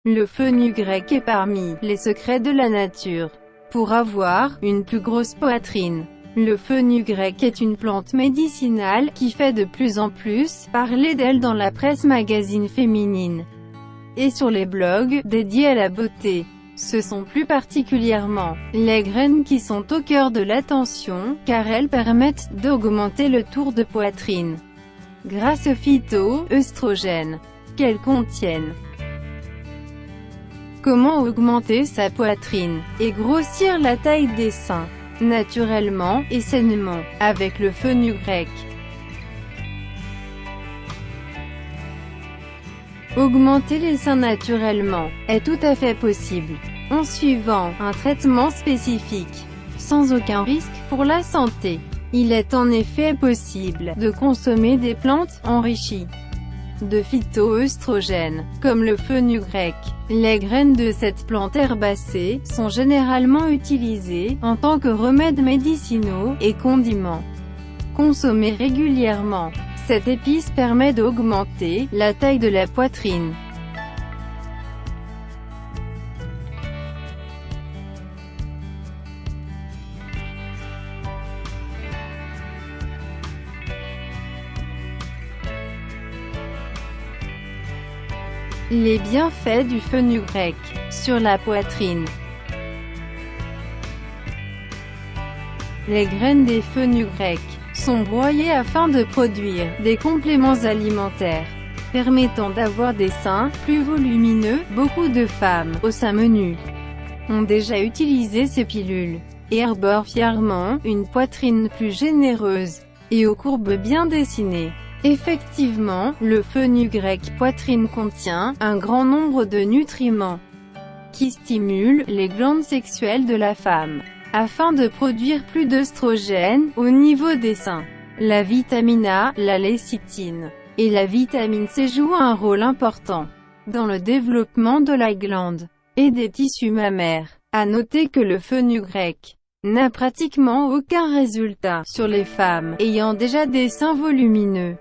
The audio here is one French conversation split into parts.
Le fenugrec est parmi les secrets de la nature. Pour avoir une plus grosse poitrine, le fenugrec est une plante médicinale qui fait de plus en plus parler d'elle dans la presse magazine féminine et sur les blogs dédiés à la beauté. Ce sont plus particulièrement les graines qui sont au cœur de l'attention, car elles permettent d'augmenter le tour de poitrine grâce aux phytoœstrogènes qu'elles contiennent. Comment augmenter sa poitrine et grossir la taille des seins naturellement et sainement avec le fenugrec? Augmenter les seins naturellement est tout à fait possible en suivant un traitement spécifique, sans aucun risque pour la santé. Il est en effet possible de consommer des plantes enrichies de phytoœstrogènes, comme le fenugrec. Les graines de cette plante herbacée sont généralement utilisées en tant que remèdes médicinaux et condiments. Consommés régulièrement, cette épice permet d'augmenter la taille de la poitrine. Les bienfaits du fenugrec sur la poitrine. Les graines des fenugrec sont broyées afin de produire des compléments alimentaires permettant d'avoir des seins plus volumineux. Beaucoup de femmes aux seins menus ont déjà utilisé ces pilules et arborent fièrement une poitrine plus généreuse et aux courbes bien dessinées. Effectivement, le fenugrec poitrine contient un grand nombre de nutriments qui stimulent les glandes sexuelles de la femme afin de produire plus d'œstrogènes au niveau des seins. La vitamine A, la lécithine et la vitamine C jouent un rôle important dans le développement de la glande et des tissus mammaires. À noter que le fenugrec n'a pratiquement aucun résultat sur les femmes ayant déjà des seins volumineux.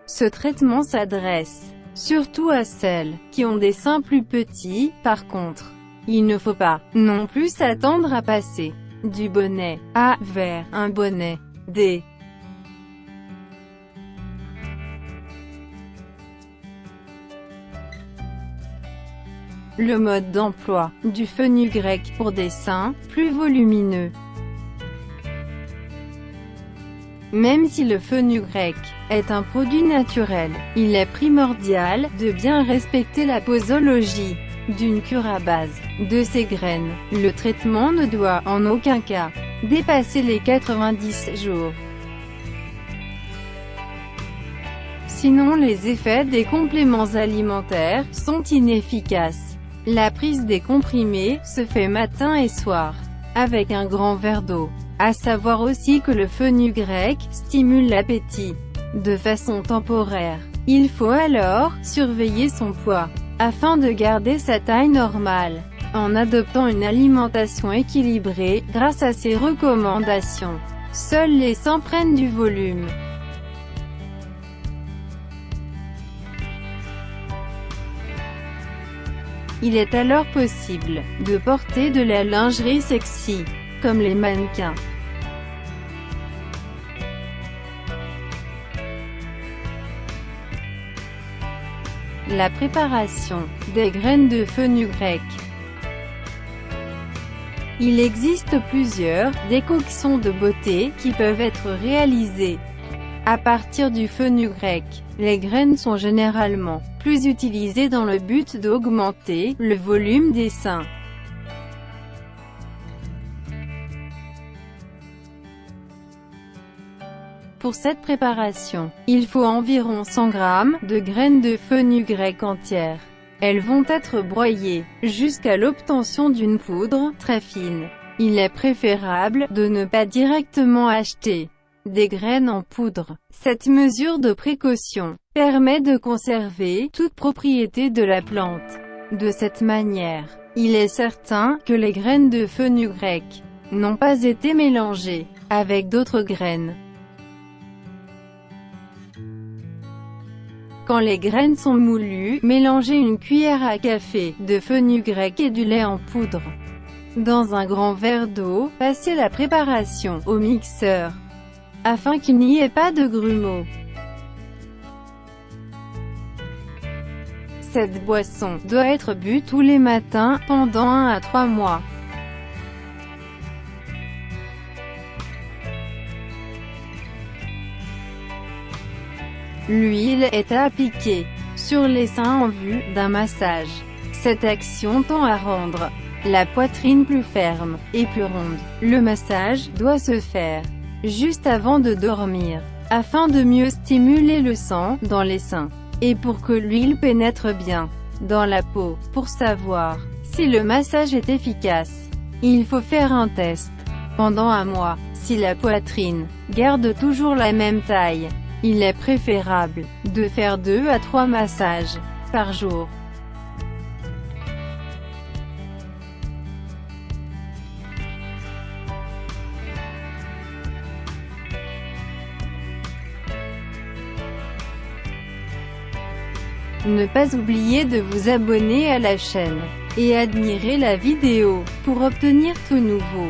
Ce traitement s'adresse surtout à celles qui ont des seins plus petits. Par contre, il ne faut pas non plus s'attendre à passer du bonnet A vers un bonnet D. Le mode d'emploi du fenugrec pour des seins plus volumineux. Même si le fenugrec est un produit naturel, il est primordial de bien respecter la posologie d'une cure à base de ces graines. Le traitement ne doit en aucun cas dépasser les 90 jours. Sinon les effets des compléments alimentaires sont inefficaces. La prise des comprimés se fait matin et soir, avec un grand verre d'eau. À savoir aussi que le fenugrec stimule l'appétit de façon temporaire. Il faut alors surveiller son poids afin de garder sa taille normale, en adoptant une alimentation équilibrée. Grâce à ces recommandations, seuls les seins prennent du volume. Il est alors possible de porter de la lingerie sexy, comme les mannequins. La préparation des graines de fenugrec. Il existe plusieurs décoctions de beauté qui peuvent être réalisées à partir du fenugrec. Les graines sont généralement plus utilisées dans le but d'augmenter le volume des seins. Pour cette préparation, il faut environ 100 g de graines de fenugrec entières. Elles vont être broyées jusqu'à l'obtention d'une poudre très fine. Il est préférable de ne pas directement acheter des graines en poudre. Cette mesure de précaution permet de conserver toute propriété de la plante. De cette manière, il est certain que les graines de fenugrec n'ont pas été mélangées avec d'autres graines. Quand les graines sont moulues, mélangez une cuillère à café de fenugrec et du lait en poudre. Dans un grand verre d'eau, passez la préparation au mixeur, afin qu'il n'y ait pas de grumeaux. Cette boisson doit être bue tous les matins, pendant 1 à 3 mois. L'huile est à appliquer sur les seins en vue d'un massage. Cette action tend à rendre la poitrine plus ferme et plus ronde. Le massage doit se faire juste avant de dormir, afin de mieux stimuler le sang dans les seins, et pour que l'huile pénètre bien dans la peau. Pour savoir si le massage est efficace, il faut faire un test pendant 1 mois. Si la poitrine garde toujours la même taille, il est préférable de faire 2 à 3 massages par jour. Ne pas oublier de vous abonner à la chaîne et admirer la vidéo pour obtenir tout nouveau.